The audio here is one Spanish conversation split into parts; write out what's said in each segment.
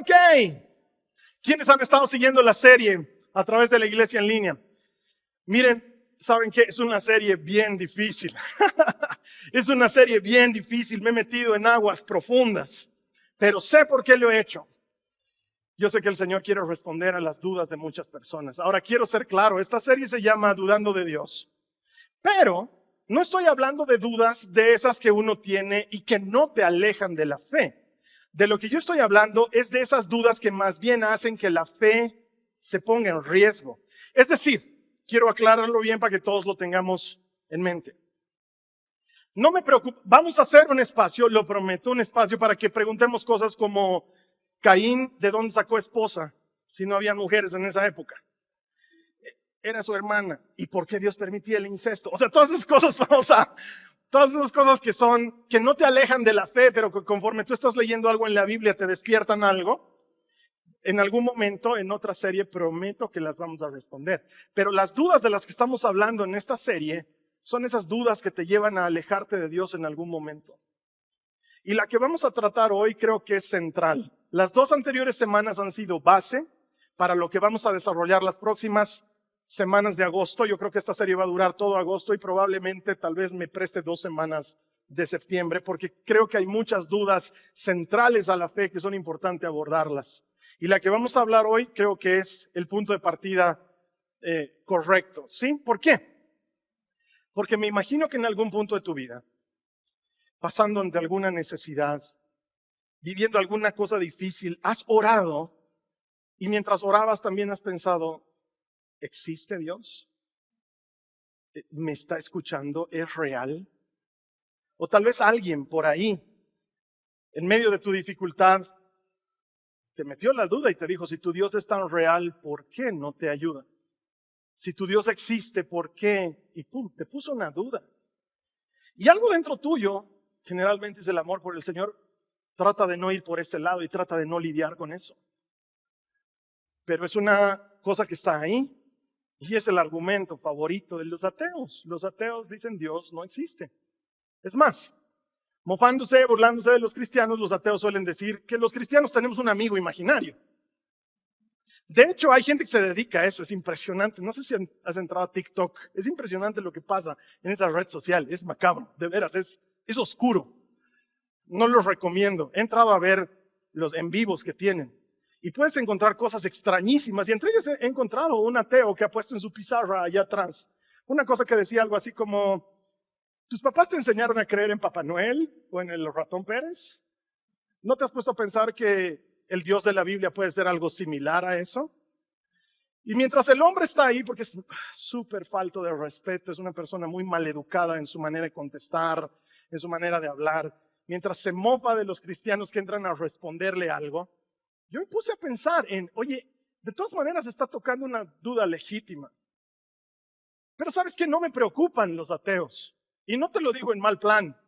Ok. ¿Quiénes han estado siguiendo la serie a través de la iglesia en línea? Miren, ¿saben qué? Es una serie bien difícil. Es una serie bien difícil. Me he metido en aguas profundas, pero sé por qué lo he hecho. Yo sé que el Señor quiere responder a las dudas de muchas personas. Ahora quiero ser claro, esta serie se llama Dudando de Dios. Pero no estoy hablando de dudas de esas que uno tiene y que no te alejan de la fe. De lo que yo estoy hablando es de esas dudas que más bien hacen que la fe se ponga en riesgo. Es decir, quiero aclararlo bien para que todos lo tengamos en mente. No me preocupa, vamos a hacer un espacio, lo prometo, un espacio para que preguntemos cosas como Caín, ¿de dónde sacó esposa? Si no había mujeres en esa época. Era su hermana. ¿Y por qué Dios permitía el incesto? O sea, todas esas cosas todas esas cosas que no te alejan de la fe, pero que conforme tú estás leyendo algo en la Biblia te despiertan algo. En algún momento, en otra serie, prometo que las vamos a responder. Pero las dudas de las que estamos hablando en esta serie son esas dudas que te llevan a alejarte de Dios en algún momento. Y la que vamos a tratar hoy creo que es central. Las 2 anteriores semanas han sido base para lo que vamos a desarrollar las próximas semanas de agosto. Yo creo que esta serie va a durar todo agosto y probablemente tal vez me preste 2 semanas de septiembre, porque creo que hay muchas dudas centrales a la fe que son importantes abordarlas. Y la que vamos a hablar hoy creo que es el punto de partida correcto. ¿Sí? ¿Por qué? Porque me imagino que en algún punto de tu vida, pasando ante alguna necesidad, viviendo alguna cosa difícil, has orado y mientras orabas también has pensado, ¿existe Dios? ¿Me está escuchando? ¿Es real? O tal vez alguien por ahí, en medio de tu dificultad, te metió la duda y te dijo, si tu Dios es tan real, ¿por qué no te ayuda? Si tu Dios existe, ¿por qué? Y pum, te puso una duda. Y algo dentro tuyo, generalmente es el amor por el Señor, trata de no ir por ese lado y trata de no lidiar con eso. Pero es una cosa que está ahí y es el argumento favorito de los ateos. Los ateos dicen Dios no existe. Es más, mofándose, burlándose de los cristianos, los ateos suelen decir que los cristianos tenemos un amigo imaginario. De hecho, hay gente que se dedica a eso, es impresionante. No sé si has entrado a TikTok, es impresionante lo que pasa en esa red social, es macabro, de veras, es oscuro. No los recomiendo. He entrado a ver los en vivos que tienen y puedes encontrar cosas extrañísimas. Y entre ellas he encontrado un ateo que ha puesto en su pizarra allá atrás una cosa que decía algo así como, ¿tus papás te enseñaron a creer en Papá Noel o en el ratón Pérez? ¿No te has puesto a pensar que el Dios de la Biblia puede ser algo similar a eso? Y mientras el hombre está ahí, porque es súper falto de respeto, es una persona muy maleducada en su manera de contestar, en su manera de hablar, mientras se mofa de los cristianos que entran a responderle algo, yo me puse a pensar en, oye, de todas maneras está tocando una duda legítima. Pero ¿sabes qué? No me preocupan los ateos. Y no te lo digo en mal plan.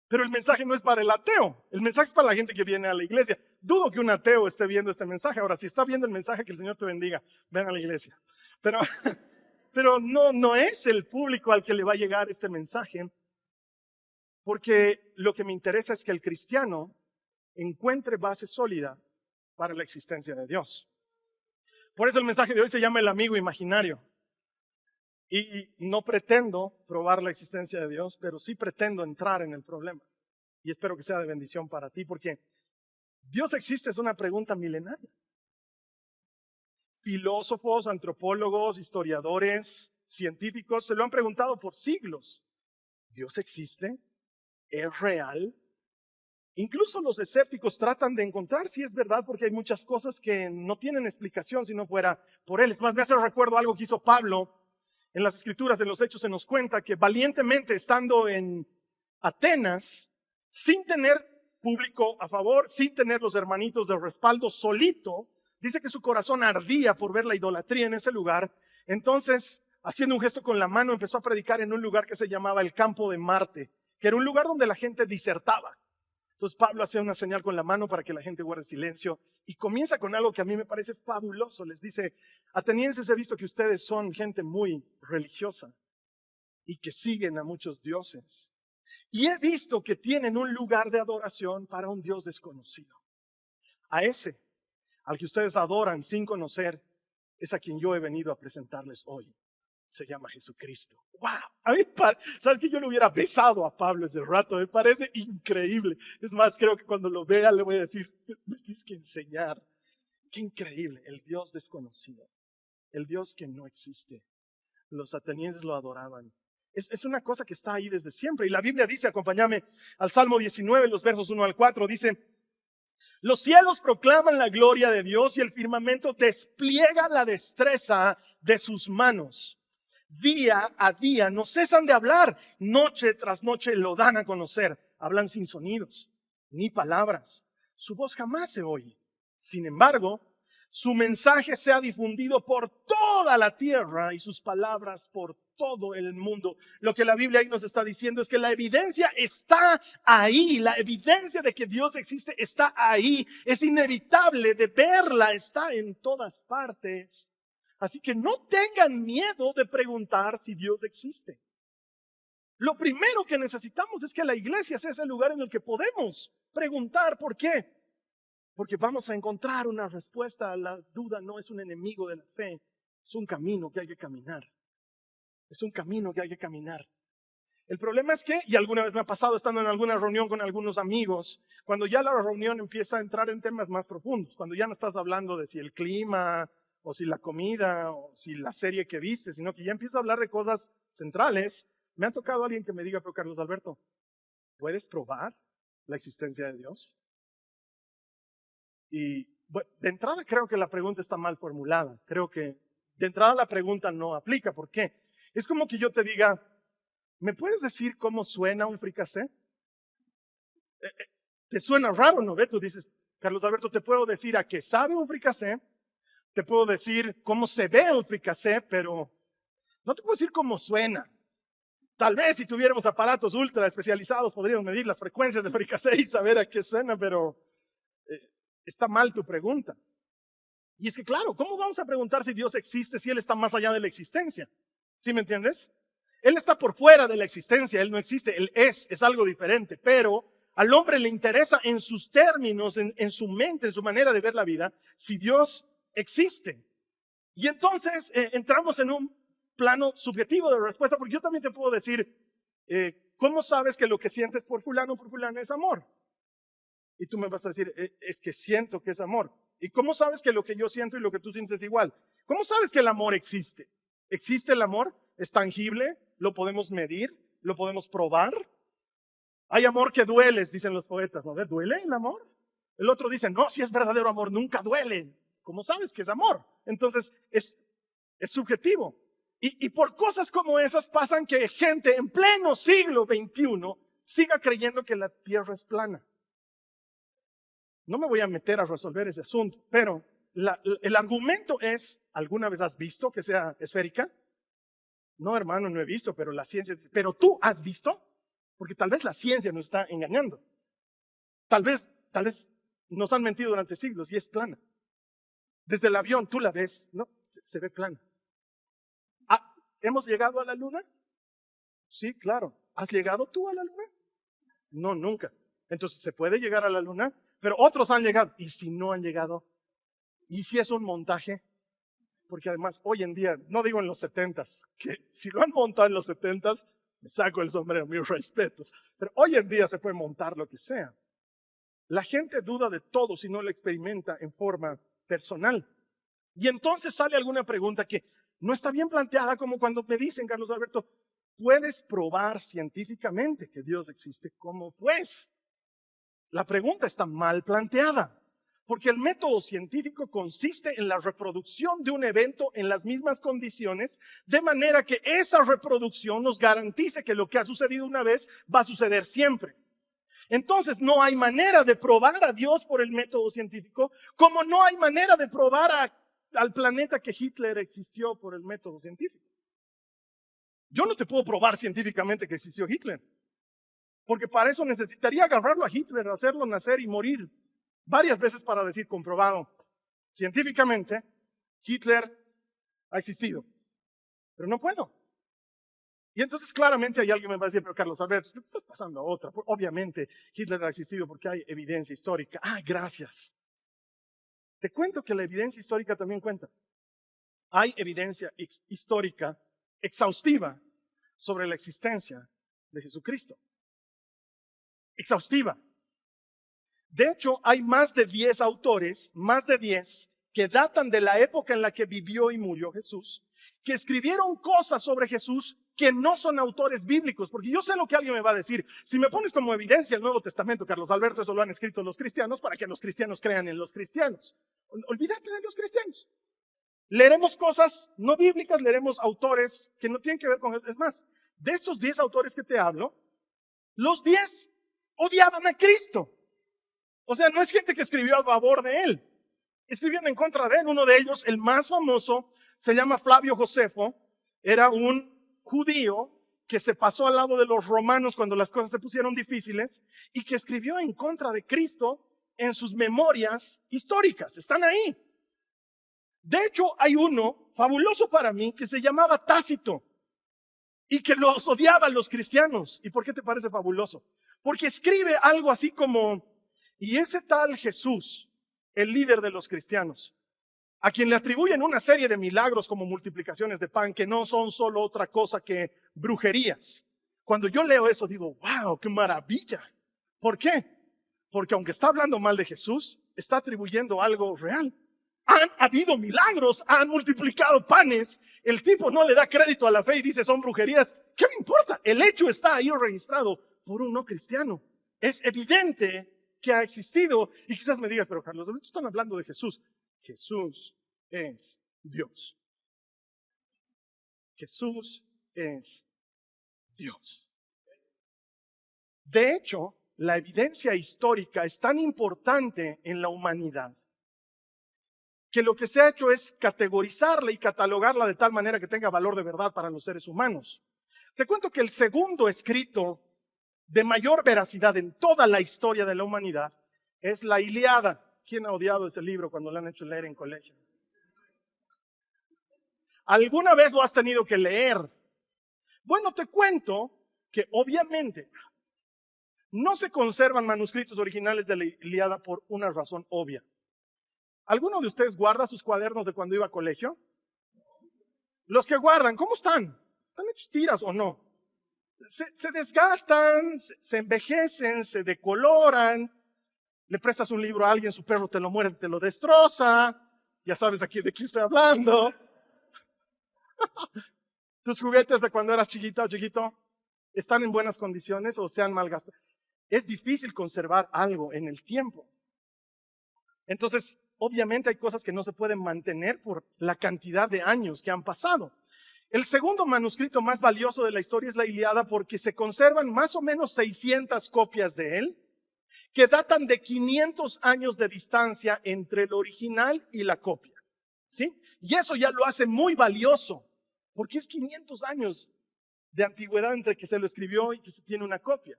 Pero el mensaje no es para el ateo, el mensaje es para la gente que viene a la iglesia. Dudo que un ateo esté viendo este mensaje. Ahora, si está viendo el mensaje, que el Señor te bendiga, ven a la iglesia. Pero no es el público al que le va a llegar este mensaje, porque lo que me interesa es que el cristiano encuentre base sólida para la existencia de Dios. Por eso el mensaje de hoy se llama el amigo imaginario. Y no pretendo probar la existencia de Dios, pero sí pretendo entrar en el problema. Y espero que sea de bendición para ti, porque ¿Dios existe? Es una pregunta milenaria. Filósofos, antropólogos, historiadores, científicos se lo han preguntado por siglos. ¿Dios existe? ¿Es real? Incluso los escépticos tratan de encontrar si es verdad, porque hay muchas cosas que no tienen explicación si no fuera por Él. Es más, me hace recuerdo algo que hizo Pablo. En las escrituras, en los hechos, se nos cuenta que valientemente estando en Atenas, sin tener público a favor, sin tener los hermanitos de respaldo, solito, dice que su corazón ardía por ver la idolatría en ese lugar. Entonces, haciendo un gesto con la mano, empezó a predicar en un lugar que se llamaba el Campo de Marte, que era un lugar donde la gente disertaba. Entonces Pablo hacía una señal con la mano para que la gente guarde silencio y comienza con algo que a mí me parece fabuloso. Les dice, atenienses, he visto que ustedes son gente muy religiosa y que siguen a muchos dioses. Y he visto que tienen un lugar de adoración para un Dios desconocido. A ese al que ustedes adoran sin conocer, es a quien yo he venido a presentarles hoy. Se llama Jesucristo. ¡Wow! A mí, ¿sabes que yo le hubiera besado a Pablo ese rato? Me parece increíble. Es más, creo que cuando lo vea le voy a decir, me tienes que enseñar. Qué increíble, el Dios desconocido, el Dios que no existe. Los atenienses lo adoraban. Es una cosa que está ahí desde siempre. Y la Biblia dice, acompáñame al Salmo 19, los versos 1 al 4, dice: los cielos proclaman la gloria de Dios y el firmamento despliega la destreza de sus manos. Día a día no cesan de hablar, noche tras noche lo dan a conocer. Hablan sin sonidos, ni palabras. Su voz jamás se oye. Sin embargo, su mensaje se ha difundido por toda la tierra y sus palabras por todo el mundo. Lo que la Biblia ahí nos está diciendo es que la evidencia está ahí. La evidencia de que Dios existe está ahí. Es inevitable de verla, está en todas partes. Así que no tengan miedo de preguntar si Dios existe. Lo primero que necesitamos es que la iglesia sea ese lugar en el que podemos preguntar. ¿Por qué? Porque vamos a encontrar una respuesta. La duda no es un enemigo de la fe, es un camino que hay que caminar. Es un camino que hay que caminar. El problema es que, y alguna vez me ha pasado estando en alguna reunión con algunos amigos, cuando ya la reunión empieza a entrar en temas más profundos, cuando ya no estás hablando de si el clima, o si la comida, o si la serie que viste, sino que ya empieza a hablar de cosas centrales, me ha tocado alguien que me diga: pero Carlos Alberto, ¿puedes probar la existencia de Dios? Y bueno, de entrada creo que la pregunta está mal formulada. Creo que de entrada la pregunta no aplica. ¿Por qué? Es como que yo te diga: ¿me puedes decir cómo suena un fricasé? ¿Te suena raro, no? Tú dices: Carlos Alberto, te puedo decir a qué sabe un fricasé, te puedo decir cómo se ve un fricasé, pero no te puedo decir cómo suena. Tal vez si tuviéramos aparatos ultra especializados podríamos medir las frecuencias de fricasé y saber a qué suena, pero está mal tu pregunta. Y es que claro, ¿cómo vamos a preguntar si Dios existe si Él está más allá de la existencia? ¿Sí me entiendes? Él está por fuera de la existencia, Él no existe, Él es algo diferente, pero al hombre le interesa en sus términos, en su mente, en su manera de ver la vida, si Dios existe. Y entonces entramos en un plano subjetivo de respuesta, porque yo también te puedo decir, ¿cómo sabes que lo que sientes por fulano es amor? Y tú me vas a decir: es que siento que es amor. ¿Y cómo sabes que lo que yo siento y lo que tú sientes es igual? ¿Cómo sabes que el amor existe? ¿Existe el amor? ¿Es tangible? ¿Lo podemos medir? ¿Lo podemos probar? Hay amor que duele, dicen los poetas, ¿no? ¿Duele el amor? El otro dice: no, si es verdadero amor, nunca duele. ¿Cómo sabes que es amor? Entonces es subjetivo. Y por cosas como esas pasan que gente en pleno siglo XXI siga creyendo que la tierra es plana. No me voy a meter a resolver ese asunto, pero el argumento es: ¿alguna vez has visto que sea esférica? No, hermano, no he visto, pero la ciencia... ¿Pero tú has visto? Porque tal vez la ciencia nos está engañando. Tal vez nos han mentido durante siglos y es plana. Desde el avión tú la ves, no, se ve plana. ¿Hemos llegado a la luna? Sí, claro. ¿Has llegado tú a la luna? No, nunca. Entonces, ¿se puede llegar a la luna? Pero otros han llegado. ¿Y si no han llegado? ¿Y si es un montaje? Porque además, hoy en día, no digo en los 70s, que si lo han montado en los 70s, me saco el sombrero, mis respetos. Pero hoy en día se puede montar lo que sea. La gente duda de todo si no lo experimenta en forma personal. Y entonces sale alguna pregunta que no está bien planteada, como cuando me dicen: Carlos Alberto, ¿puedes probar científicamente que Dios existe? ¿Cómo pues? La pregunta está mal planteada, porque el método científico consiste en la reproducción de un evento en las mismas condiciones, de manera que esa reproducción nos garantice que lo que ha sucedido una vez va a suceder siempre. Entonces no hay manera de probar a Dios por el método científico, como no hay manera de probar al planeta que Hitler existió por el método científico. Yo no te puedo probar científicamente que existió Hitler, porque para eso necesitaría agarrarlo a Hitler, hacerlo nacer y morir varias veces para decir: comprobado científicamente, Hitler ha existido. Pero no puedo. Y entonces claramente hay alguien que me va a decir: pero Carlos Alberto, ¿qué te estás pasando a otra? Obviamente Hitler ha existido porque hay evidencia histórica. Gracias. Te cuento que la evidencia histórica también cuenta. Hay evidencia histórica exhaustiva sobre la existencia de Jesucristo. Exhaustiva. De hecho, hay más de 10 autores, más de 10, que datan de la época en la que vivió y murió Jesús, que escribieron cosas sobre Jesús que no son autores bíblicos, porque yo sé lo que alguien me va a decir. Si me pones como evidencia el Nuevo Testamento, Carlos Alberto, eso lo han escrito los cristianos para que los cristianos crean en los cristianos. Olvídate de los cristianos. Leeremos cosas no bíblicas, leeremos autores que no tienen que ver con eso. Es más, de estos 10 autores que te hablo, los 10 odiaban a Cristo. O sea, no es gente que escribió a favor de él. Escribieron en contra de él. Uno de ellos, el más famoso, se llama Flavio Josefo. Era un judío que se pasó al lado de los romanos cuando las cosas se pusieron difíciles y que escribió en contra de Cristo en sus memorias históricas. Están ahí. De hecho, hay uno fabuloso para mí que se llamaba Tácito y que los odiaba a los cristianos. ¿Y por qué te parece fabuloso? Porque escribe algo así como: y ese tal Jesús, el líder de los cristianos, a quien le atribuyen una serie de milagros como multiplicaciones de pan, que no son solo otra cosa que brujerías. Cuando yo leo eso digo, wow, qué maravilla. ¿Por qué? Porque aunque está hablando mal de Jesús, está atribuyendo algo real. Han habido milagros, han multiplicado panes. El tipo no le da crédito a la fe y dice son brujerías. ¿Qué me importa? El hecho está ahí registrado por un no cristiano. Es evidente que ha existido. Y quizás me digas, pero Carlos, están hablando de Jesús. Jesús es Dios. Jesús es Dios. De hecho, la evidencia histórica es tan importante en la humanidad que lo que se ha hecho es categorizarla y catalogarla de tal manera que tenga valor de verdad para los seres humanos. Te cuento que el segundo escrito de mayor veracidad en toda la historia de la humanidad es la Ilíada. ¿Quién ha odiado ese libro cuando lo han hecho leer en colegio? ¿Alguna vez lo has tenido que leer? Bueno, te cuento que obviamente no se conservan manuscritos originales de la Ilíada por una razón obvia. ¿Alguno de ustedes guarda sus cuadernos de cuando iba a colegio? Los que guardan, ¿cómo están? ¿Están hechos tiras o no? Se desgastan, se envejecen, se decoloran. Le prestas un libro a alguien, su perro te lo muerde, te lo destroza. Ya sabes aquí de quién estoy hablando. Tus juguetes de cuando eras chiquita o chiquito, ¿están en buenas condiciones o se han malgastado? Es difícil conservar algo en el tiempo. Entonces, obviamente hay cosas que no se pueden mantener por la cantidad de años que han pasado. El segundo manuscrito más valioso de la historia es la Ilíada porque se conservan más o menos 600 copias de él que datan de 500 años de distancia entre el original y la copia. ¿Sí? Y eso ya lo hace muy valioso porque es 500 años de antigüedad entre que se lo escribió y que se tiene una copia.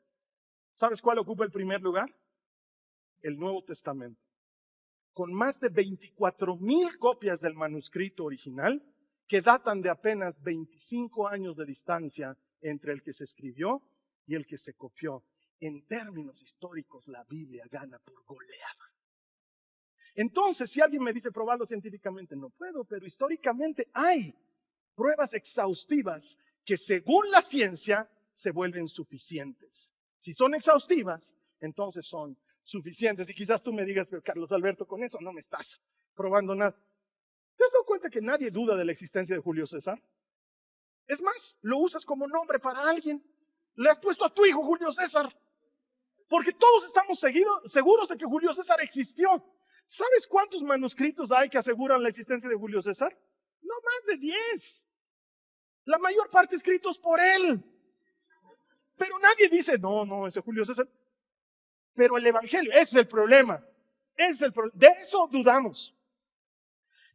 ¿Sabes cuál ocupa el primer lugar? El Nuevo Testamento. Con más de 24,000 copias del manuscrito original que datan de apenas 25 años de distancia entre el que se escribió y el que se copió. En términos históricos, la Biblia gana por goleada. Entonces, si alguien me dice probarlo científicamente, no puedo, pero históricamente hay pruebas exhaustivas que según la ciencia se vuelven suficientes. Si son exhaustivas, entonces son suficientes. Y quizás tú me digas, pero Carlos Alberto, con eso no me estás probando nada. ¿Te has dado cuenta que nadie duda de la existencia de Julio César? Es más, lo usas como nombre para alguien. Le has puesto a tu hijo Julio César. Porque todos estamos seguros de que Julio César existió. ¿Sabes cuántos manuscritos hay que aseguran la existencia de Julio César? No más de 10. La mayor parte escritos por él. Pero nadie dice, no, ese Julio César. Pero el Evangelio, ese es el problema. De eso dudamos.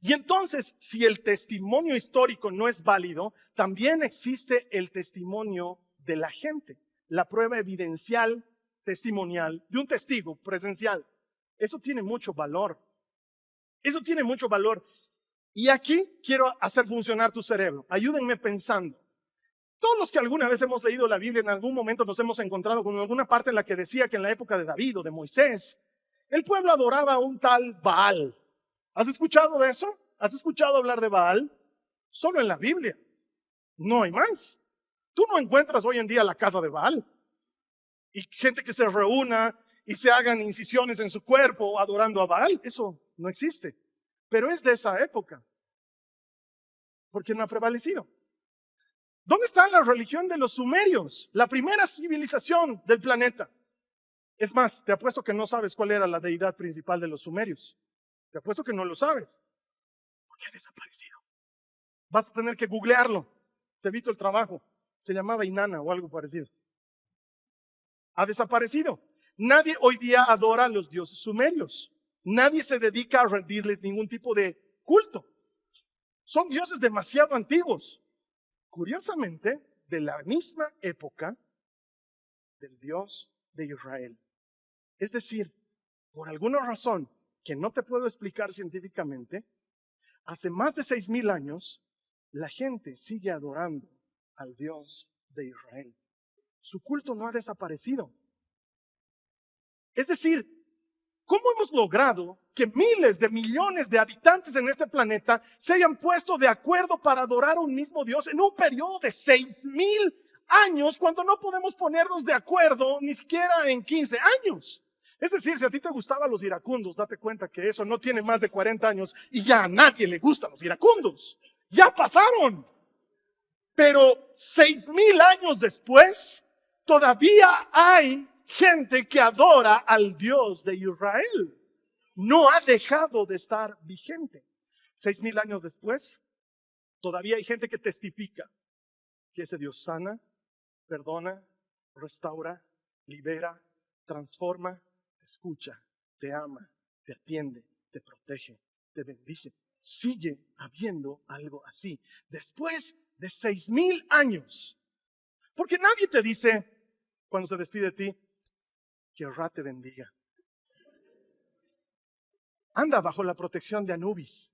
Y entonces, si el testimonio histórico no es válido, también existe el testimonio de la gente. La prueba evidencial, testimonial, de un testigo presencial. Eso tiene mucho valor. Eso tiene mucho valor. Y aquí quiero hacer funcionar tu cerebro. Ayúdenme pensando. Todos los que alguna vez hemos leído la Biblia, en algún momento nos hemos encontrado con alguna parte en la que decía que en la época de David o de Moisés, el pueblo adoraba a un tal Baal. ¿Has escuchado de eso? ¿Has escuchado hablar de Baal? Solo en la Biblia. No hay más. Tú no encuentras hoy en día la casa de Baal. Y gente que se reúna y se hagan incisiones en su cuerpo adorando a Baal. Eso no existe. Pero es de esa época. Porque no ha prevalecido. ¿Dónde está la religión de los sumerios? La primera civilización del planeta. Es más, te apuesto que no sabes cuál era la deidad principal de los sumerios. Te apuesto que no lo sabes. Porque ha desaparecido. Vas a tener que googlearlo. Te evito el trabajo. Se llamaba Inanna o algo parecido. Ha desaparecido. Nadie hoy día adora a los dioses sumerios. Nadie se dedica a rendirles ningún tipo de culto. Son dioses demasiado antiguos. Curiosamente, de la misma época del Dios de Israel. Es decir, por alguna razón que no te puedo explicar científicamente, hace más de 6,000 años, la gente sigue adorando al Dios de Israel. Su culto no ha desaparecido. Es decir, ¿cómo hemos logrado que miles de millones de habitantes en este planeta se hayan puesto de acuerdo para adorar a un mismo Dios en un periodo de 6,000 años cuando no podemos ponernos de acuerdo ni siquiera en 15 años? Es decir, si a ti te gustaban los iracundos, date cuenta que eso no tiene más de 40 años y ya a nadie le gustan los iracundos. Ya pasaron. Pero 6,000 años después, todavía hay gente que adora al Dios de Israel. No ha dejado de estar vigente. 6,000 años después, todavía hay gente que testifica que ese Dios sana, perdona, restaura, libera, transforma, te escucha, te ama, te atiende, te protege, te bendice. Sigue habiendo algo así. Después de 6,000 años. Porque nadie te dice, cuando se despide de ti, que Ra te bendiga. Anda bajo la protección de Anubis.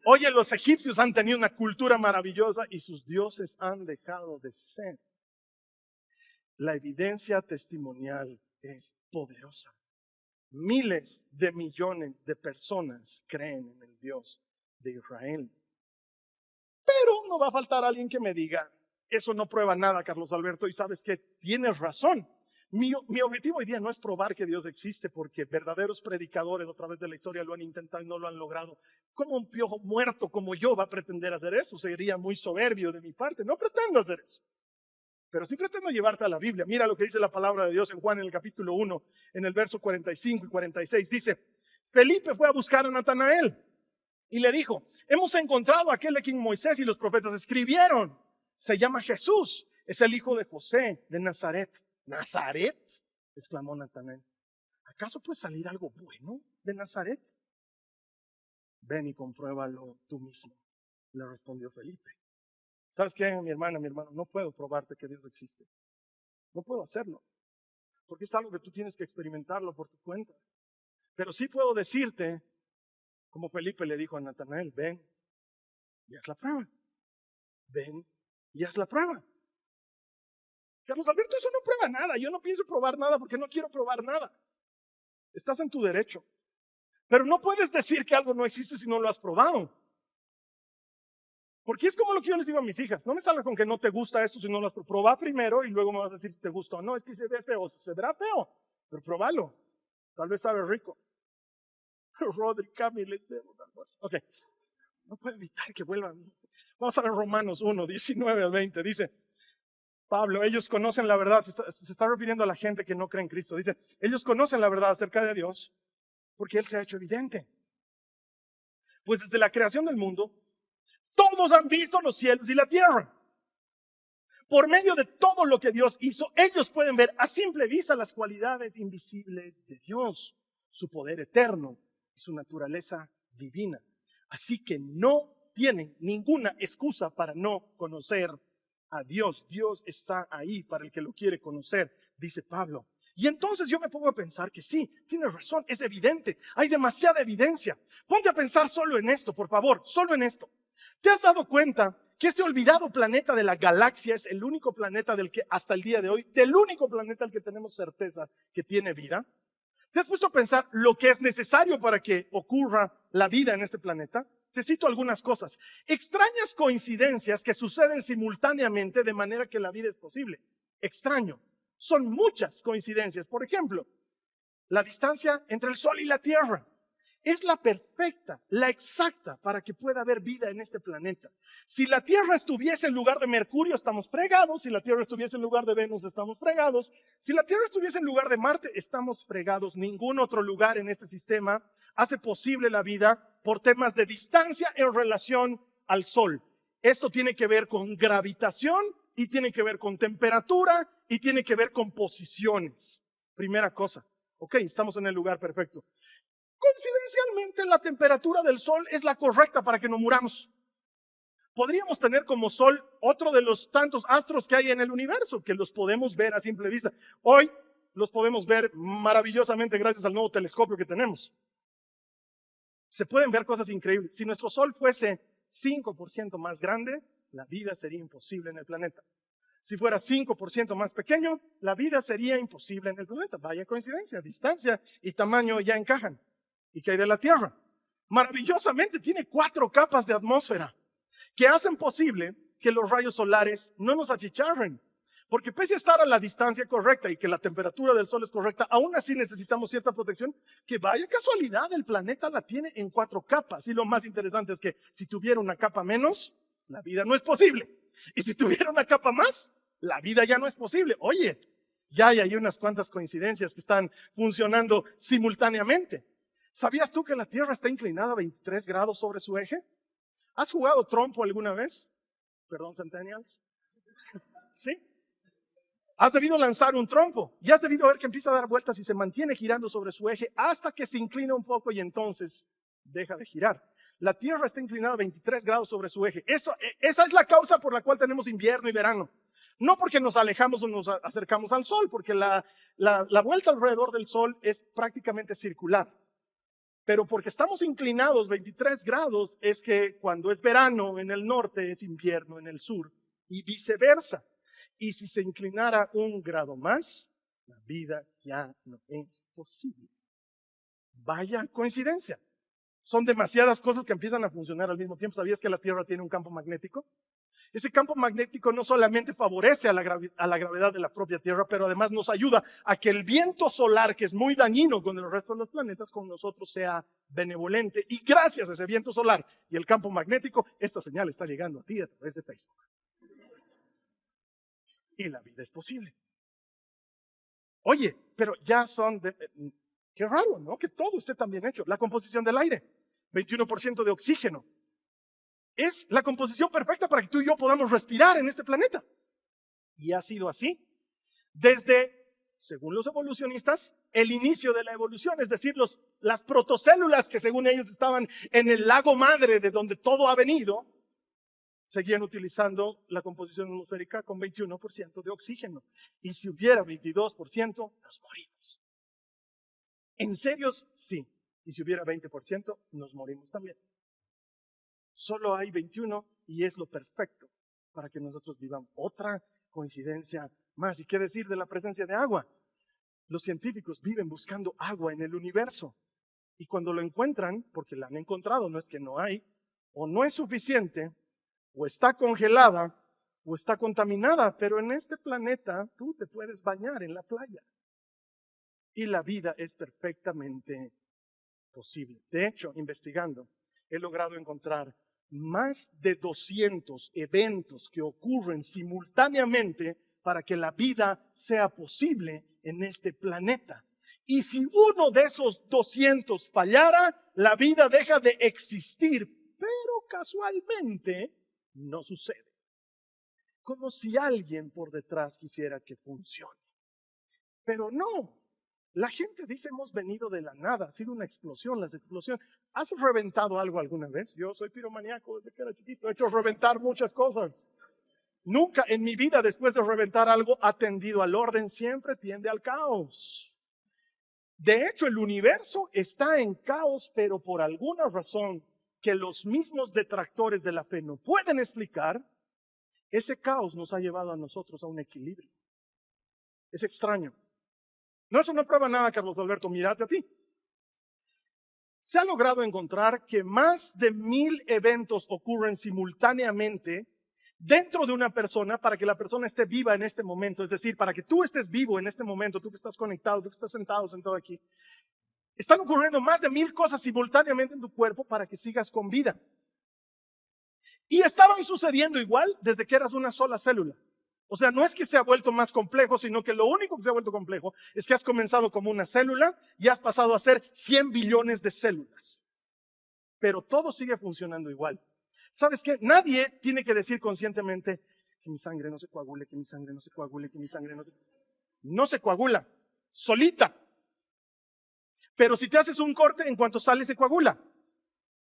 Oye, los egipcios han tenido una cultura maravillosa y sus dioses han dejado de ser. La evidencia testimonial es poderosa. Miles de millones de personas creen en el Dios de Israel. Pero no va a faltar alguien que me diga, eso no prueba nada, Carlos Alberto, y sabes que tienes razón. Mi objetivo hoy día no es probar que Dios existe, porque verdaderos predicadores a través de la historia lo han intentado y no lo han logrado. ¿Cómo un piojo muerto como yo va a pretender hacer eso? Sería muy soberbio de mi parte. No pretendo hacer eso. Pero sí pretendo llevarte a la Biblia. Mira lo que dice la palabra de Dios en Juan en el capítulo 1, en el verso 45 y 46. Dice, Felipe fue a buscar a Natanael y le dijo, hemos encontrado a aquel de quien Moisés y los profetas escribieron. Se llama Jesús, es el hijo de José de Nazaret. ¿Nazaret? Exclamó Natanael. ¿Acaso puede salir algo bueno de Nazaret? Ven y compruébalo tú mismo, le respondió Felipe. ¿Sabes qué, mi hermano? No puedo probarte que Dios existe. No puedo hacerlo. Porque es algo que tú tienes que experimentarlo por tu cuenta. Pero sí puedo decirte, como Felipe le dijo a Natanael, ven y haz la prueba. Ven y haz la prueba. Carlos Alberto, eso no prueba nada. Yo no pienso probar nada porque no quiero probar nada. Estás en tu derecho. Pero no puedes decir que algo no existe si no lo has probado. Porque es como lo que yo les digo a mis hijas. No me salgas con que no te gusta esto si no lo has probado. Probá primero y luego me vas a decir si te gusta o no. Es que se ve feo. Se verá feo, pero probalo. Tal vez sabe rico. Rodri, Cami, les debo algo así. Ok. No puedo evitar que vuelvan. Vamos a ver Romanos 1, 19 al 20. Dice Pablo, ellos conocen la verdad. Se está refiriendo a la gente que no cree en Cristo. Dice, ellos conocen la verdad acerca de Dios porque Él se ha hecho evidente. Pues desde la creación del mundo, todos han visto los cielos y la tierra. Por medio de todo lo que Dios hizo, ellos pueden ver a simple vista las cualidades invisibles de Dios, su poder eterno y su naturaleza divina. Así que no tienen ninguna excusa para no conocer a Dios. Dios está ahí para el que lo quiere conocer, dice Pablo. Y entonces yo me pongo a pensar que sí, tienes razón, es evidente, hay demasiada evidencia. Ponte a pensar solo en esto, por favor, solo en esto. ¿Te has dado cuenta que este olvidado planeta de la galaxia es el único planeta del que hasta el día de hoy, del único planeta al que tenemos certeza que tiene vida? ¿Te has puesto a pensar lo que es necesario para que ocurra la vida en este planeta? Te cito algunas cosas. Extrañas coincidencias que suceden simultáneamente de manera que la vida es posible. Extraño. Son muchas coincidencias. Por ejemplo, la distancia entre el Sol y la Tierra es la perfecta, la exacta para que pueda haber vida en este planeta. Si la Tierra estuviese en lugar de Mercurio, estamos fregados. Si la Tierra estuviese en lugar de Venus, estamos fregados. Si la Tierra estuviese en lugar de Marte, estamos fregados. Ningún otro lugar en este sistema hace posible la vida por temas de distancia en relación al Sol. Esto tiene que ver con gravitación y tiene que ver con temperatura y tiene que ver con posiciones. Primera cosa. Ok, estamos en el lugar perfecto. Coincidencialmente, la temperatura del Sol es la correcta para que no muramos. Podríamos tener como Sol otro de los tantos astros que hay en el universo, que los podemos ver a simple vista. Hoy los podemos ver maravillosamente gracias al nuevo telescopio que tenemos. Se pueden ver cosas increíbles. Si nuestro Sol fuese 5% más grande, la vida sería imposible en el planeta. Si fuera 5% más pequeño, la vida sería imposible en el planeta. Vaya coincidencia, distancia y tamaño ya encajan. ¿Y qué hay de la Tierra? Maravillosamente tiene 4 capas de atmósfera que hacen posible que los rayos solares no nos achicharren. Porque pese a estar a la distancia correcta y que la temperatura del Sol es correcta, aún así necesitamos cierta protección, que vaya casualidad, el planeta la tiene en 4 capas. Y lo más interesante es que si tuviera una capa menos, la vida no es posible. Y si tuviera una capa más, la vida ya no es posible. Oye, ya hay unas cuantas coincidencias que están funcionando simultáneamente. ¿Sabías tú que la Tierra está inclinada a 23 grados sobre su eje? ¿Has jugado trompo alguna vez? Perdón, centennials. ¿Sí? Has debido lanzar un trompo y has debido ver que empieza a dar vueltas y se mantiene girando sobre su eje hasta que se inclina un poco y entonces deja de girar. La Tierra está inclinada a 23 grados sobre su eje. Esa es la causa por la cual tenemos invierno y verano. No porque nos alejamos o nos acercamos al Sol, porque la vuelta alrededor del Sol es prácticamente circular. Pero porque estamos inclinados 23 grados es que cuando es verano en el norte es invierno en el sur y viceversa. Y si se inclinara 1 grado más, la vida ya no es posible. Vaya coincidencia. Son demasiadas cosas que empiezan a funcionar al mismo tiempo. ¿Sabías que la Tierra tiene un campo magnético? Ese campo magnético no solamente favorece a la gravedad de la propia Tierra, pero además nos ayuda a que el viento solar, que es muy dañino con el resto de los planetas, con nosotros sea benevolente. Y gracias a ese viento solar y el campo magnético, esta señal está llegando a ti a través de Facebook. Y la vida es posible. Oye, pero ya qué raro, ¿no? Que todo esté tan bien hecho. La composición del aire, 21% de oxígeno. Es la composición perfecta para que tú y yo podamos respirar en este planeta. Y ha sido así desde, según los evolucionistas, el inicio de la evolución, es decir, las protocélulas que según ellos estaban en el lago madre de donde todo ha venido, seguían utilizando la composición atmosférica con 21% de oxígeno. Y si hubiera 22%, nos morimos. ¿En serio? Sí. Y si hubiera 20%, nos morimos también. Solo hay 21 y es lo perfecto para que nosotros vivamos. Otra coincidencia más. ¿Y qué decir de la presencia de agua? Los científicos viven buscando agua en el universo. Y cuando lo encuentran, porque la han encontrado, no es que no hay, o no es suficiente, o está congelada, o está contaminada. Pero en este planeta tú te puedes bañar en la playa. Y la vida es perfectamente posible. De hecho, investigando, he logrado encontrar más de 200 eventos que ocurren simultáneamente para que la vida sea posible en este planeta. Y si uno de esos 200 fallara, la vida deja de existir, pero casualmente no sucede. Como si alguien por detrás quisiera que funcione. Pero no. La gente dice hemos venido de la nada, ha sido una explosión, las explosiones. ¿Has reventado algo alguna vez? Yo soy piromaníaco desde que era chiquito, he hecho reventar muchas cosas. Nunca en mi vida después de reventar algo ha tendido al orden, siempre tiende al caos. De hecho, el universo está en caos, pero por alguna razón que los mismos detractores de la fe no pueden explicar, ese caos nos ha llevado a nosotros a un equilibrio. Es extraño. No, eso no prueba nada, Carlos Alberto, mírate a ti. Se ha logrado encontrar que más de 1000 eventos ocurren simultáneamente dentro de una persona para que la persona esté viva en este momento. Es decir, para que tú estés vivo en este momento, tú que estás conectado, tú que estás sentado aquí. Están ocurriendo más de 1000 cosas simultáneamente en tu cuerpo para que sigas con vida. Y estaban sucediendo igual desde que eras una sola célula. O sea, no es que se ha vuelto más complejo, sino que lo único que se ha vuelto complejo es que has comenzado como una célula y has pasado a ser 100 billones de células. Pero todo sigue funcionando igual. ¿Sabes qué? Nadie tiene que decir conscientemente que mi sangre no se coagule, que mi sangre no se coagule, que mi sangre no se... No se coagula, solita. Pero si te haces un corte, en cuanto sale se coagula.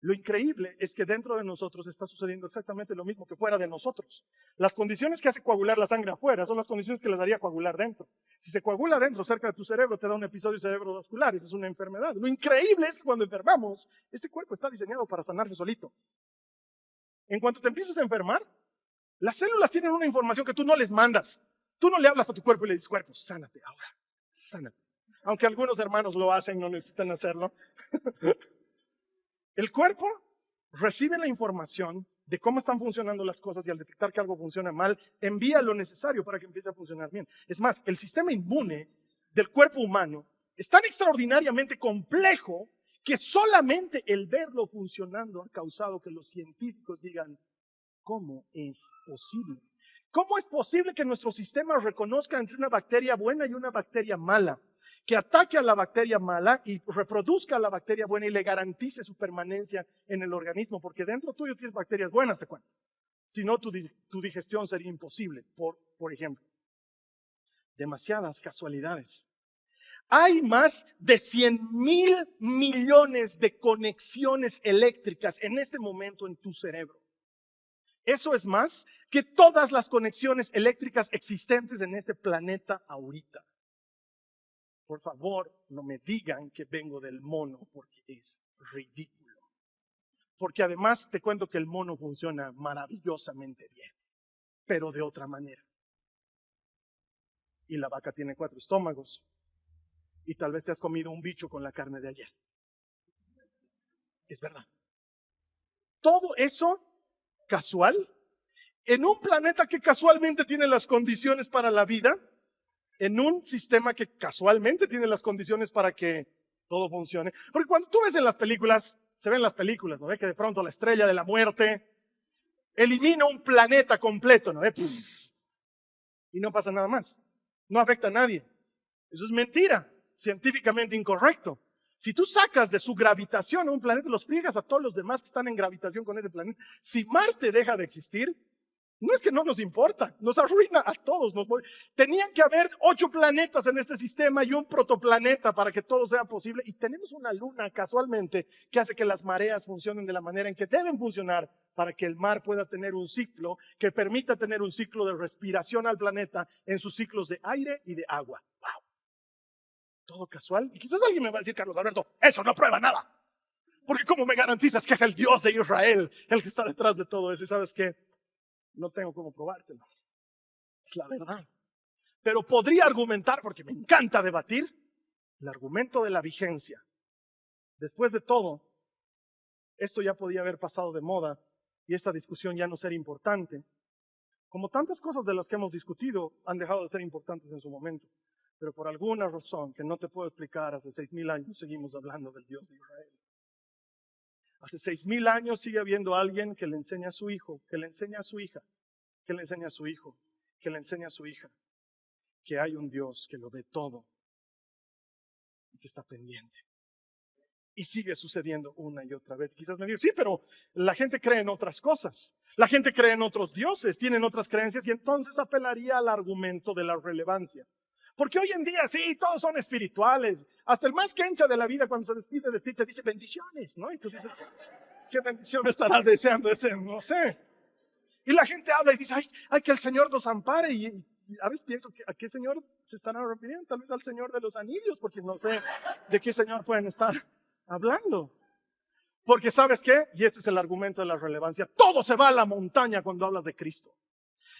Lo increíble es que dentro de nosotros está sucediendo exactamente lo mismo que fuera de nosotros. Las condiciones que hace coagular la sangre afuera son las condiciones que las haría coagular dentro. Si se coagula dentro, cerca de tu cerebro, te da un episodio cerebrovascular. Esa es una enfermedad. Lo increíble es que cuando enfermamos, este cuerpo está diseñado para sanarse solito. En cuanto te empiezas a enfermar, las células tienen una información que tú no les mandas. Tú no le hablas a tu cuerpo y le dices, cuerpo, sánate ahora, sánate. Aunque algunos hermanos lo hacen, no necesitan hacerlo. El cuerpo recibe la información de cómo están funcionando las cosas y al detectar que algo funciona mal, envía lo necesario para que empiece a funcionar bien. Es más, el sistema inmune del cuerpo humano es tan extraordinariamente complejo que solamente el verlo funcionando ha causado que los científicos digan, ¿cómo es posible? ¿Cómo es posible que nuestro sistema reconozca entre una bacteria buena y una bacteria mala? Que ataque a la bacteria mala y reproduzca a la bacteria buena y le garantice su permanencia en el organismo, porque dentro tuyo tienes bacterias buenas, te cuento. Si no, tu digestión sería imposible, por ejemplo. Demasiadas casualidades. Hay más de 100,000 millones de conexiones eléctricas en este momento en tu cerebro. Eso es más que todas las conexiones eléctricas existentes en este planeta ahorita. Por favor, no me digan que vengo del mono porque es ridículo. Porque además te cuento que el mono funciona maravillosamente bien, pero de otra manera. Y la vaca tiene 4 estómagos. Y tal vez te has comido un bicho con la carne de ayer. Es verdad. Todo eso casual, en un planeta que casualmente tiene las condiciones para la vida, en un sistema que casualmente tiene las condiciones para que todo funcione. Porque cuando tú ves en las películas, se ven las películas, ¿no ve? Que de pronto la estrella de la muerte elimina un planeta completo, ¿no ve? Y no pasa nada más. No afecta a nadie. Eso es mentira, científicamente incorrecto. Si tú sacas de su gravitación a un planeta, los friegas a todos los demás que están en gravitación con ese planeta. Si Marte deja de existir, no es que no nos importa, nos arruina a todos. Tenían que haber 8 planetas en este sistema y un protoplaneta para que todo sea posible. Y tenemos una luna casualmente que hace que las mareas funcionen de la manera en que deben funcionar para que el mar pueda tener un ciclo que permita tener un ciclo de respiración al planeta en sus ciclos de aire y de agua. ¡Wow! Todo casual. Y quizás alguien me va a decir, Carlos Alberto, eso no prueba nada. Porque ¿cómo me garantizas que es el Dios de Israel el que está detrás de todo eso? Y ¿sabes qué? No tengo cómo probártelo. Es la verdad. Pero podría argumentar, porque me encanta debatir, el argumento de la vigencia. Después de todo, esto ya podía haber pasado de moda y esta discusión ya no ser importante. Como tantas cosas de las que hemos discutido han dejado de ser importantes en su momento. Pero por alguna razón que no te puedo explicar, hace 6,000 años seguimos hablando del Dios de Israel. Hace 6,000 años sigue habiendo alguien que le enseña a su hijo, que le enseña a su hija, que le enseña a su hijo, que le enseña a su hija, que hay un Dios que lo ve todo y que está pendiente. Y sigue sucediendo una y otra vez. Quizás me digan, sí, pero la gente cree en otras cosas. La gente cree en otros dioses, tienen otras creencias y entonces apelaría al argumento de la relevancia. Porque hoy en día sí, todos son espirituales. Hasta el más quencha de la vida cuando se despide de ti te dice bendiciones, ¿no? Y tú dices, ¿qué bendición estarás deseando ese? No sé. Y la gente habla y dice, ay, que el Señor nos ampare. Y a veces pienso, ¿a qué Señor se estarán refiriendo? Tal vez al Señor de los Anillos, porque no sé de qué Señor pueden estar hablando. Porque ¿sabes qué? Y este es el argumento de la relevancia. Todo se va a la montaña cuando hablas de Cristo.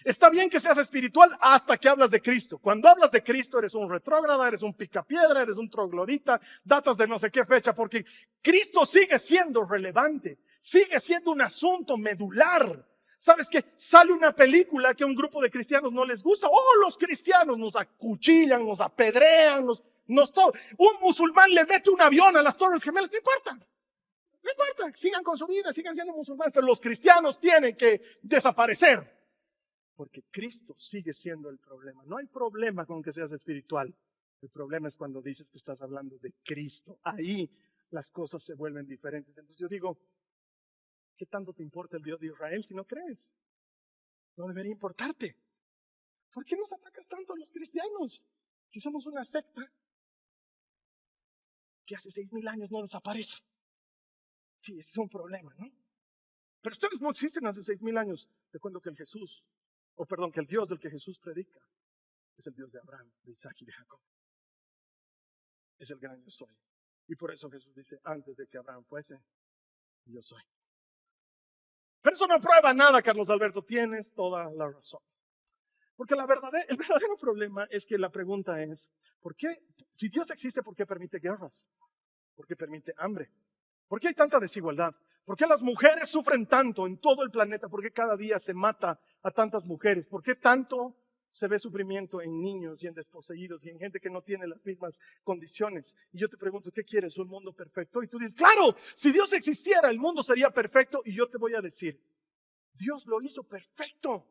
Está bien que seas espiritual hasta que hablas de Cristo. Cuando hablas de Cristo eres un retrógrada, eres un picapiedra, eres un troglodita, datas de no sé qué fecha, porque Cristo sigue siendo relevante, sigue siendo un asunto medular. ¿Sabes qué? Sale una película que a un grupo de cristianos no les gusta. Oh, los cristianos nos acuchillan, nos apedrean, nos todo. Un musulmán le mete un avión a las Torres Gemelas, no importa. No importa, sigan con su vida, sigan siendo musulmanes, pero los cristianos tienen que desaparecer. Porque Cristo sigue siendo el problema. No hay problema con que seas espiritual. El problema es cuando dices que estás hablando de Cristo. Ahí las cosas se vuelven diferentes. Entonces yo digo, ¿qué tanto te importa el Dios de Israel si no crees? No debería importarte. ¿Por qué nos atacas tanto a los cristianos? Si somos una secta que hace 6,000 años no desaparece. Sí, ese es un problema, ¿no? Pero ustedes no existen hace 6,000 años. Te cuento que que el Dios del que Jesús predica es el Dios de Abraham, de Isaac y de Jacob. Es el gran yo soy. Y por eso Jesús dice, antes de que Abraham fuese, yo soy. Pero eso no prueba nada, Carlos Alberto. Tienes toda la razón. Porque el verdadero problema es que la pregunta es, ¿por qué? Si Dios existe, ¿por qué permite guerras? ¿Por qué permite hambre? ¿Por qué hay tanta desigualdad? ¿Por qué las mujeres sufren tanto en todo el planeta? ¿Por qué cada día se mata a tantas mujeres? ¿Por qué tanto se ve sufrimiento en niños y en desposeídos y en gente que no tiene las mismas condiciones? Y yo te pregunto, ¿qué quieres? ¿Un mundo perfecto? Y tú dices, claro, si Dios existiera, el mundo sería perfecto. Y yo te voy a decir, Dios lo hizo perfecto.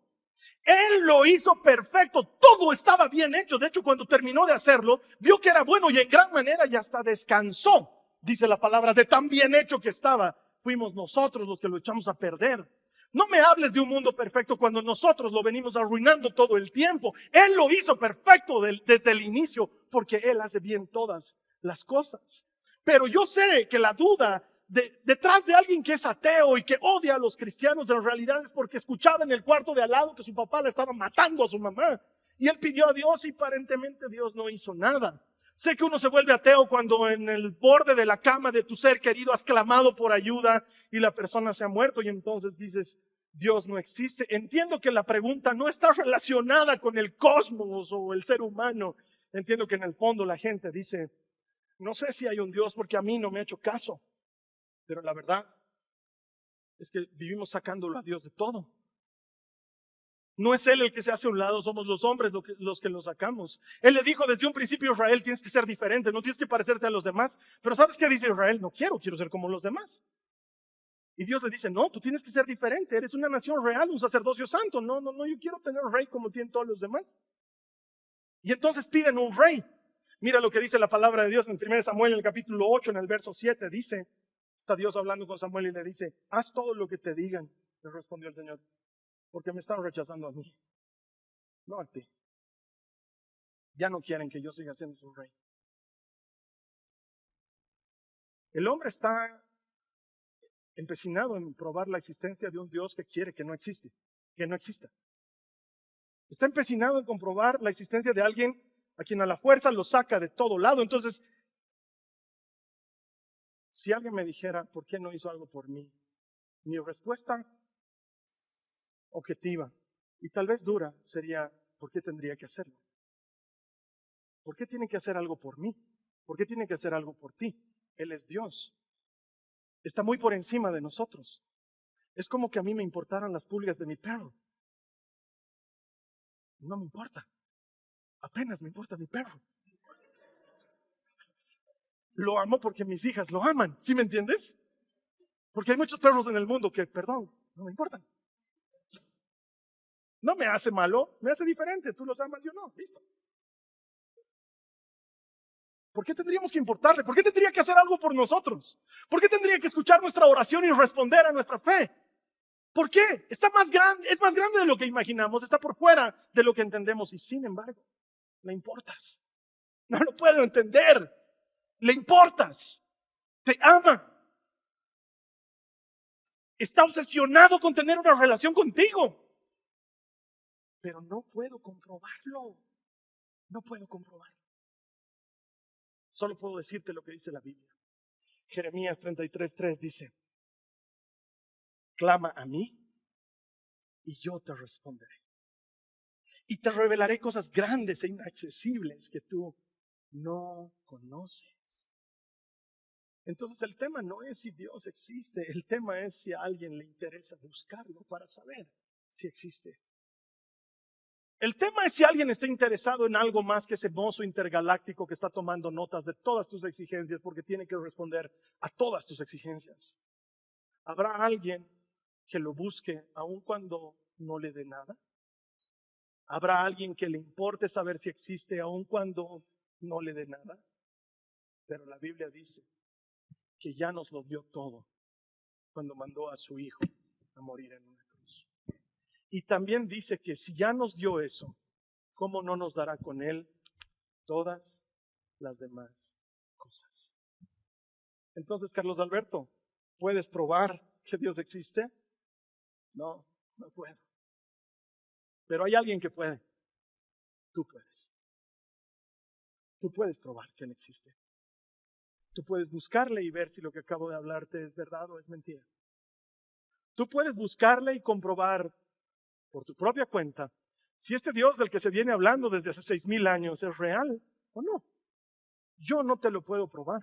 Él lo hizo perfecto. Todo estaba bien hecho. De hecho, cuando terminó de hacerlo, vio que era bueno y en gran manera y hasta descansó. Dice la palabra, de tan bien hecho que estaba, fuimos nosotros los que lo echamos a perder. No me hables de un mundo perfecto cuando nosotros lo venimos arruinando todo el tiempo. Él lo hizo perfecto desde el inicio porque Él hace bien todas las cosas. Pero yo sé que la duda detrás de alguien que es ateo y que odia a los cristianos en realidad es porque escuchaba en el cuarto de al lado que su papá le estaba matando a su mamá. Y él pidió a Dios y aparentemente Dios no hizo nada. Sé que uno se vuelve ateo cuando en el borde de la cama de tu ser querido has clamado por ayuda y la persona se ha muerto y entonces dices, Dios no existe. Entiendo que la pregunta no está relacionada con el cosmos o el ser humano. Entiendo que en el fondo la gente dice, no sé si hay un Dios porque a mí no me ha hecho caso. Pero la verdad es que vivimos sacándolo a Dios de todo. No es Él el que se hace a un lado, somos los hombres los que lo sacamos. Él le dijo desde un principio a Israel, tienes que ser diferente, no tienes que parecerte a los demás. Pero ¿sabes qué dice Israel? No quiero ser como los demás. Y Dios le dice, no, tú tienes que ser diferente, eres una nación real, un sacerdocio santo. No, yo quiero tener un rey como tienen todos los demás. Y entonces piden un rey. Mira lo que dice la palabra de Dios en 1 Samuel, en el capítulo 8, en el verso 7, dice, está Dios hablando con Samuel y le dice, haz todo lo que te digan, le respondió el Señor, porque me están rechazando a mí, no a ti. Ya no quieren que yo siga siendo su rey. El hombre está empecinado en probar la existencia de un Dios que quiere que no exista. Está empecinado en comprobar la existencia de alguien a quien a la fuerza lo saca de todo lado. Entonces, si alguien me dijera, ¿por qué no hizo algo por mí? Mi respuesta objetiva y tal vez dura sería, ¿por qué tendría que hacerlo? ¿Por qué tiene que hacer algo por mí? ¿Por qué tiene que hacer algo por ti? Él es Dios. Está muy por encima de nosotros. Es como que a mí me importaran las pulgas de mi perro. No me importa. Apenas me importa mi perro. Lo amo porque mis hijas lo aman. ¿Sí me entiendes? Porque hay muchos perros en el mundo que, perdón, no me importan. No me hace malo, me hace diferente. Tú los amas, yo no. Listo. ¿Por qué tendríamos que importarle? ¿Por qué tendría que hacer algo por nosotros? ¿Por qué tendría que escuchar nuestra oración y responder a nuestra fe? ¿Por qué? Es más grande de lo que imaginamos, está por fuera de lo que entendemos y sin embargo, le importas. No lo puedo entender. Le importas. Te ama. Está obsesionado con tener una relación contigo. Pero no puedo comprobarlo. No puedo comprobarlo. Solo puedo decirte lo que dice la Biblia. Jeremías 33:3 dice, clama a mí y yo te responderé. Y te revelaré cosas grandes e inaccesibles que tú no conoces. Entonces el tema no es si Dios existe, el tema es si a alguien le interesa buscarlo para saber si existe. El tema es si alguien está interesado en algo más que ese mozo intergaláctico que está tomando notas de todas tus exigencias porque tiene que responder a todas tus exigencias. ¿Habrá alguien que lo busque aun cuando no le dé nada? ¿Habrá alguien que le importe saber si existe aun cuando no le dé nada? Pero la Biblia dice que ya nos lo dio todo cuando mandó a su Hijo a morir en una cruz. Y también dice que si ya nos dio eso, ¿cómo no nos dará con Él todas las demás cosas? Entonces, Carlos Alberto, ¿puedes probar que Dios existe? No, no puedo. Pero hay alguien que puede. Tú puedes. Tú puedes probar que Él existe. Tú puedes buscarle y ver si lo que acabo de hablarte es verdad o es mentira. Tú puedes buscarle y comprobar por tu propia cuenta si este Dios del que se viene hablando desde hace 6,000 años es real o no. Yo no te lo puedo probar.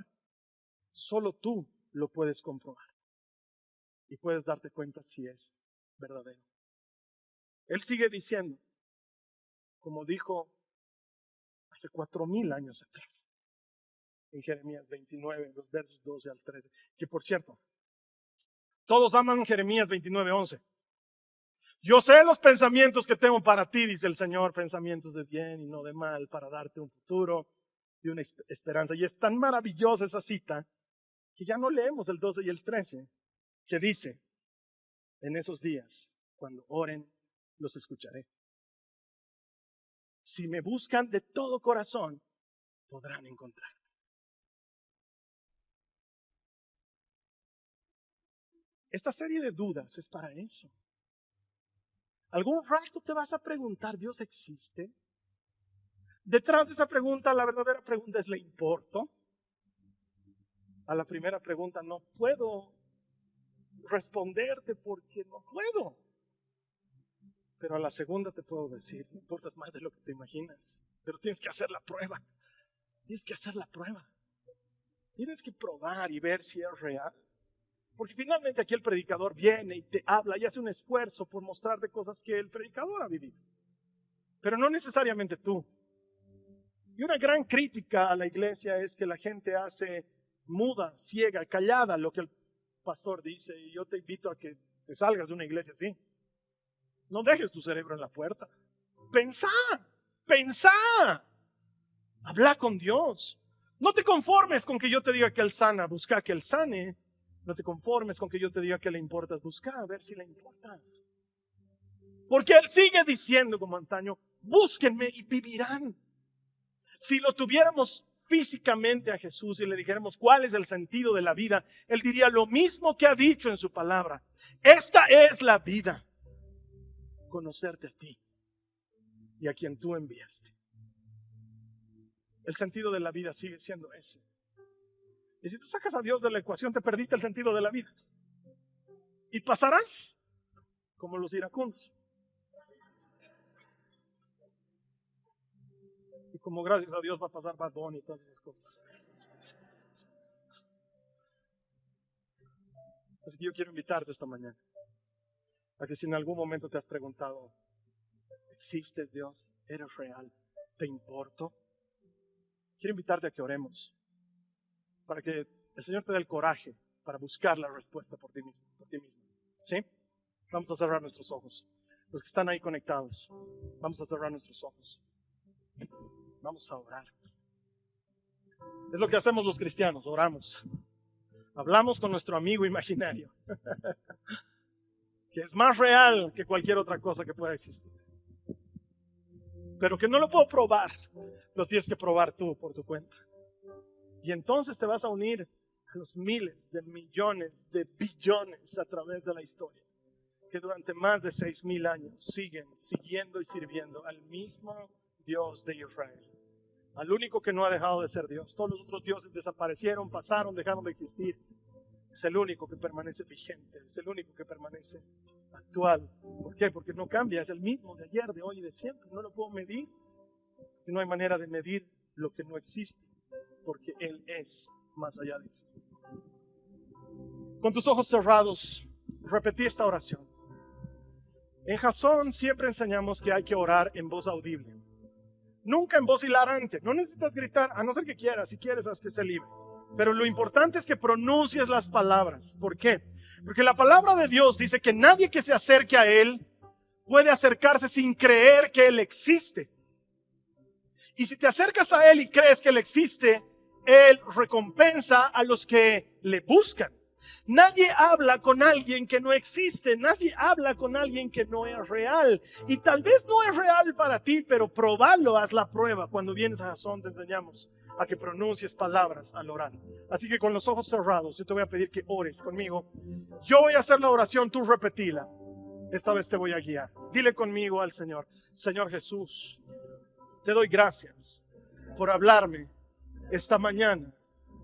Solo tú lo puedes comprobar. Y puedes darte cuenta si es verdadero. Él sigue diciendo, como dijo hace 4,000 años atrás, en Jeremías 29, los versos 12 al 13, que por cierto, todos aman Jeremías 29:11. Yo sé los pensamientos que tengo para ti, dice el Señor, pensamientos de bien y no de mal, para darte un futuro y una esperanza. Y es tan maravillosa esa cita que ya no leemos el 12 y el 13, que dice, en esos días, cuando oren, los escucharé. Si me buscan de todo corazón, podrán encontrarme. Esta serie de dudas es para eso. ¿Algún rato te vas a preguntar, ¿Dios existe? Detrás de esa pregunta, la verdadera pregunta es, ¿le importo? A la primera pregunta no puedo responderte porque no puedo. Pero a la segunda te puedo decir, me importas más de lo que te imaginas. Pero tienes que hacer la prueba. Tienes que hacer la prueba. Tienes que probar y ver si es real. Porque finalmente aquí el predicador viene y te habla y hace un esfuerzo por mostrarte cosas que el predicador ha vivido. Pero no necesariamente tú. Y una gran crítica a la iglesia es que la gente hace muda, ciega, callada lo que el pastor dice. Y yo te invito a que te salgas de una iglesia así. No dejes tu cerebro en la puerta. Pensá. Habla con Dios. No te conformes con que yo te diga que Él sana, busca que Él sane. No te conformes con que yo te diga que le importas, busca a ver si le importas. Porque Él sigue diciendo como antaño, búsquenme y vivirán. Si lo tuviéramos físicamente a Jesús y le dijéramos cuál es el sentido de la vida, Él diría lo mismo que ha dicho en su palabra. Esta es la vida. Conocerte a ti y a quien tú enviaste. El sentido de la vida sigue siendo ese. Y si tú sacas a Dios de la ecuación, te perdiste el sentido de la vida. Y pasarás como los iracundos. Y como gracias a Dios va a pasar Bad Bunny y todas esas cosas. Así que yo quiero invitarte esta mañana a que si en algún momento te has preguntado, ¿existes Dios? ¿Eres real? ¿Te importo? Quiero invitarte a que oremos para que el Señor te dé el coraje para buscar la respuesta por ti mismo. ¿Sí? Vamos a cerrar nuestros ojos. Los que están ahí conectados, vamos a cerrar nuestros ojos. Vamos a orar. Es lo que hacemos los cristianos, oramos. Hablamos con nuestro amigo imaginario, que es más real que cualquier otra cosa que pueda existir. Pero que no lo puedo probar, lo tienes que probar tú por tu cuenta. Y entonces te vas a unir a los miles de millones de billones a través de la historia, que durante más de 6,000 años siguen siguiendo y sirviendo al mismo Dios de Israel. Al único que no ha dejado de ser Dios. Todos los otros dioses desaparecieron, pasaron, dejaron de existir. Es el único que permanece vigente, es el único que permanece actual. ¿Por qué? Porque no cambia, es el mismo de ayer, de hoy y de siempre. No lo puedo medir. Y no hay manera de medir lo que no existe, porque Él es más allá de existir. Con tus ojos cerrados, repetí esta oración. En Jasón siempre enseñamos que hay que orar en voz audible. Nunca en voz hilarante. No necesitas gritar, a no ser que quieras. Si quieres, haz que se libre. Pero lo importante es que pronuncies las palabras. ¿Por qué? Porque la palabra de Dios dice que nadie que se acerque a Él puede acercarse sin creer que Él existe. Y si te acercas a Él y crees que Él existe, Él recompensa a los que le buscan. Nadie habla con alguien que no existe. Nadie habla con alguien que no es real. Y tal vez no es real para ti, pero probalo, haz la prueba. Cuando vienes a Jasón te enseñamos a que pronuncies palabras al orar. Así que con los ojos cerrados, yo te voy a pedir que ores conmigo. Yo voy a hacer la oración, tú repetila. Esta vez te voy a guiar. Dile conmigo al Señor: Señor Jesús, te doy gracias por hablarme esta mañana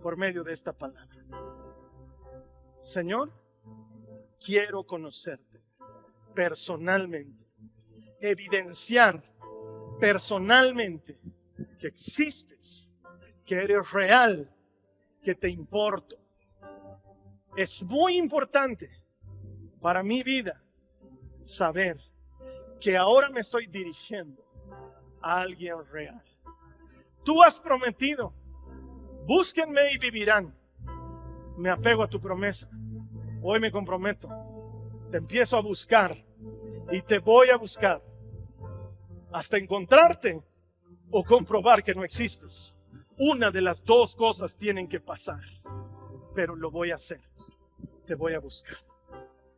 por medio de esta palabra. Señor, quiero conocerte personalmente, evidenciar personalmente que existes, que eres real, que te importo. Es muy importante para mi vida saber que ahora me estoy dirigiendo a alguien real. Tú has prometido, búsquenme y vivirán. Me apego a tu promesa. Hoy me comprometo. Te empiezo a buscar y te voy a buscar hasta encontrarte o comprobar que no existes. Una de las dos cosas tienen que pasar, pero lo voy a hacer. Te voy a buscar.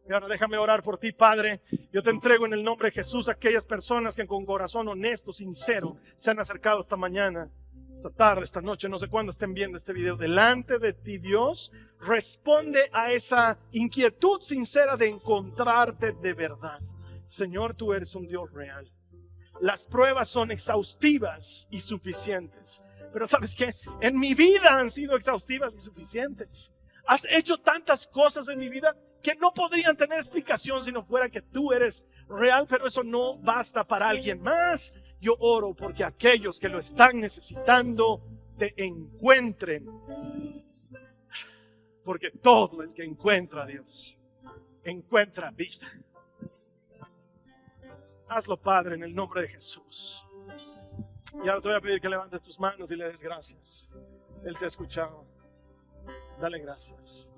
Y ahora déjame orar por ti, Padre. Yo te entrego en el nombre de Jesús a aquellas personas que con corazón honesto, sincero, se han acercado esta mañana, esta tarde, esta noche, no sé cuándo estén viendo este video. Delante de ti, Dios, responde a esa inquietud sincera de encontrarte de verdad. Señor, tú eres un Dios real. Las pruebas son exhaustivas y suficientes. Pero ¿sabes qué? En mi vida han sido exhaustivas y suficientes. Has hecho tantas cosas en mi vida que no podrían tener explicación si no fuera que tú eres real, pero eso no basta para alguien más. Yo oro porque aquellos que lo están necesitando te encuentren. Porque todo el que encuentra a Dios encuentra vida. Hazlo, Padre, en el nombre de Jesús. Y ahora te voy a pedir que levantes tus manos y le des gracias. Él te ha escuchado. Dale gracias.